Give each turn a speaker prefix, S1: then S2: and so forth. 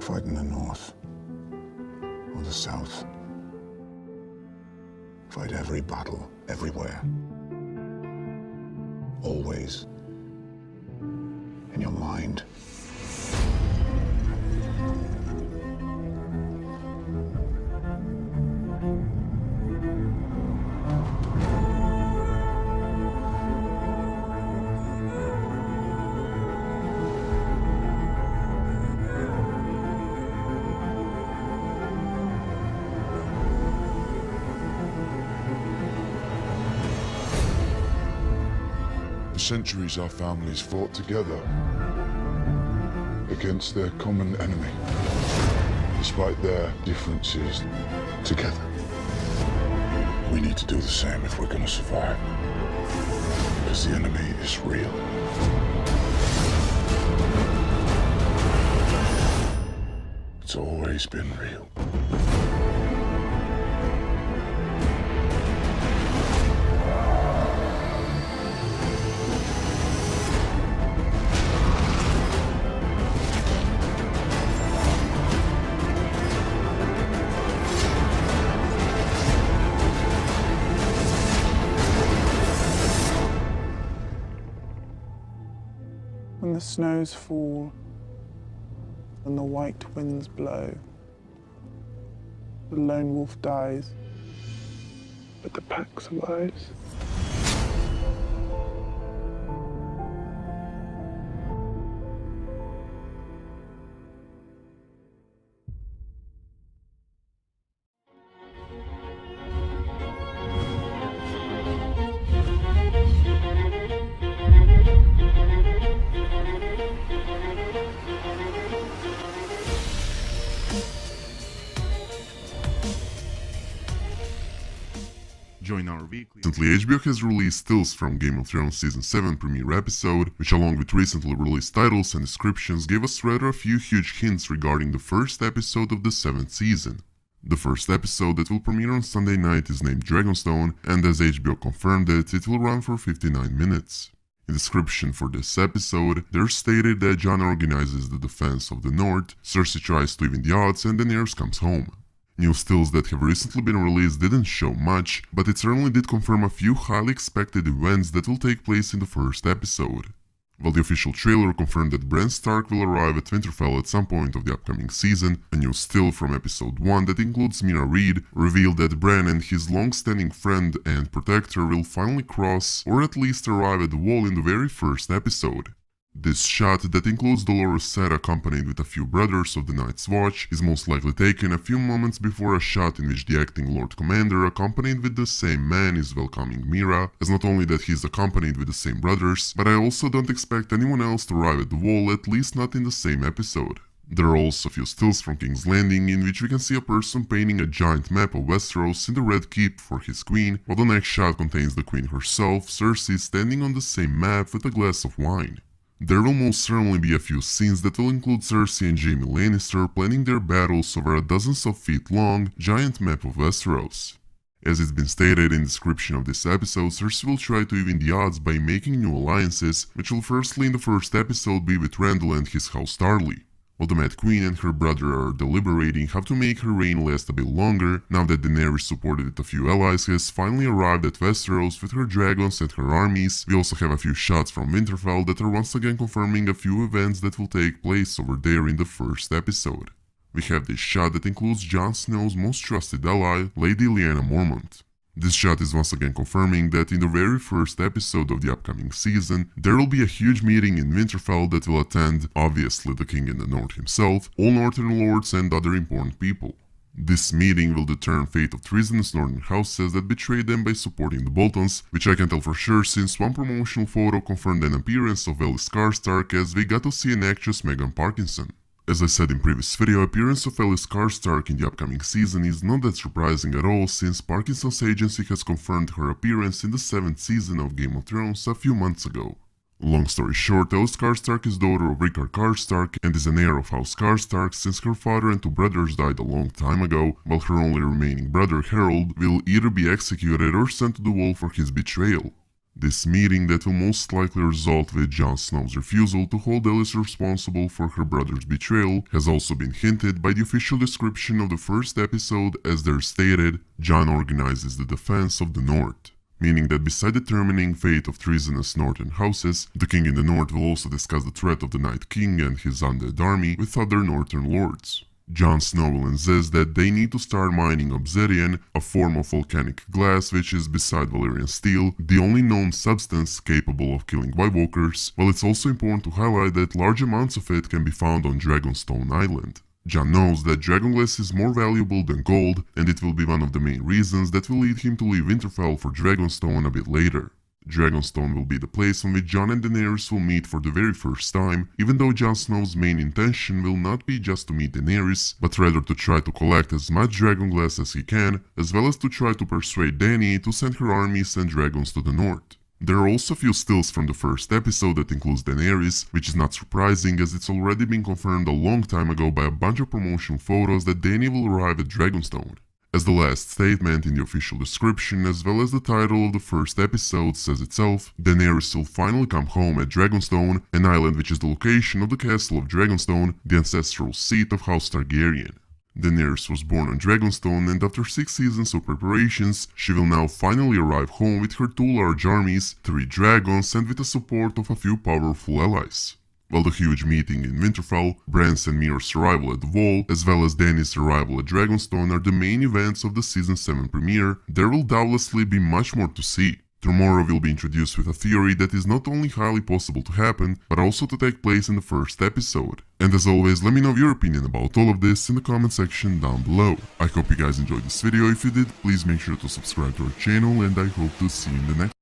S1: Don't fight in the north or the south. Fight every battle, everywhere. Always in your mind.
S2: For centuries, our families fought together against their common enemy, despite their differences. Together, we need to do the same if we're going to survive, because the enemy is real. It's always been real.
S3: When the snows fall and the white winds blow, the lone wolf dies, but the pack survives.
S4: Join our weekly. Recently, HBO has released stills from Game of Thrones Season 7 premiere episode, which along with recently released titles and descriptions gave us rather a few huge hints regarding the first episode of the 7th season. The first episode that will premiere on Sunday night is named Dragonstone, and as HBO confirmed it will run for 59 minutes. In the description for this episode, there's stated that Jon organizes the defense of the North, Cersei tries to even the odds, and Daenerys comes home. New stills that have recently been released didn't show much, but it certainly did confirm a few highly expected events that will take place in the first episode. While the official trailer confirmed that Bran Stark will arrive at Winterfell at some point of the upcoming season, a new still from episode 1 that includes Mira Reed revealed that Bran and his long-standing friend and protector will finally cross or at least arrive at the wall in the very first episode. This shot, that includes Dolorous Set accompanied with a few brothers of the Night's Watch, is most likely taken a few moments before a shot in which the acting Lord Commander, accompanied with the same man, is welcoming Mira, as not only that he is accompanied with the same brothers, but I also don't expect anyone else to arrive at the wall, at least not in the same episode. There are also a few stills from King's Landing in which we can see a person painting a giant map of Westeros in the Red Keep for his queen, while the next shot contains the queen herself, Cersei, standing on the same map with a glass of wine. There will most certainly be a few scenes that will include Cersei and Jaime Lannister planning their battles over a dozens of feet long giant map of Westeros. As it's been stated in the description of this episode, Cersei will try to even the odds by making new alliances, which will firstly in the first episode be with Randall and his house Tarly. While the Mad Queen and her brother are deliberating how to make her reign last a bit longer, now that Daenerys, supported with a few allies, has finally arrived at Westeros with her dragons and her armies, we also have a few shots from Winterfell that are once again confirming a few events that will take place over there in the first episode. We have this shot that includes Jon Snow's most trusted ally, Lady Lyanna Mormont. This shot is once again confirming that in the very first episode of the upcoming season, there will be a huge meeting in Winterfell that will attend, obviously the King in the North himself, all Northern Lords and other important people. This meeting will determine fate of treasonous Northern houses that betrayed them by supporting the Boltons, which I can tell for sure since one promotional photo confirmed an appearance of Ellis Karstark as we got to see an actress Megan Parkinson. As I said in previous video, appearance of Ellis Karstark in the upcoming season is not that surprising at all since Parkinson's agency has confirmed her appearance in the 7th season of Game of Thrones a few months ago. Long story short, Ellis Karstark is daughter of Rickard Karstark and is an heir of House Karstark since her father and 2 brothers died a long time ago, while her only remaining brother Harold will either be executed or sent to the wall for his betrayal. This meeting that will most likely result with Jon Snow's refusal to hold Ellis responsible for her brother's betrayal has also been hinted by the official description of the first episode, as there stated, Jon organizes the defense of the North. Meaning that beside determining fate of treasonous northern houses, the king in the north will also discuss the threat of the Night King and his undead army with other northern lords. Jon Snow will insist that they need to start mining obsidian, a form of volcanic glass which is, beside Valyrian steel, the only known substance capable of killing White Walkers, while it's also important to highlight that large amounts of it can be found on Dragonstone Island. Jon knows that dragonglass is more valuable than gold, and it will be one of the main reasons that will lead him to leave Winterfell for Dragonstone a bit later. Dragonstone will be the place on which Jon and Daenerys will meet for the very first time, even though Jon Snow's main intention will not be just to meet Daenerys, but rather to try to collect as much dragonglass as he can, as well as to try to persuade Dany to send her armies and dragons to the north. There are also a few stills from the first episode that includes Daenerys, which is not surprising as it's already been confirmed a long time ago by a bunch of promotional photos that Dany will arrive at Dragonstone. As the last statement in the official description, as well as the title of the first episode says itself, Daenerys will finally come home at Dragonstone, an island which is the location of the castle of Dragonstone, the ancestral seat of House Targaryen. Daenerys was born on Dragonstone, and after 6 seasons of preparations, she will now finally arrive home with her 2 large armies, 3 dragons, and with the support of a few powerful allies. While the huge meeting in Winterfell, Bran's and Myr's arrival at the Wall, as well as Dany's arrival at Dragonstone are the main events of the Season 7 premiere, there will doubtlessly be much more to see. Tomorrow we'll be introduced with a theory that is not only highly possible to happen, but also to take place in the first episode. And as always, let me know your opinion about all of this in the comment section down below. I hope you guys enjoyed this video. If you did, please make sure to subscribe to our channel, and I hope to see you in the next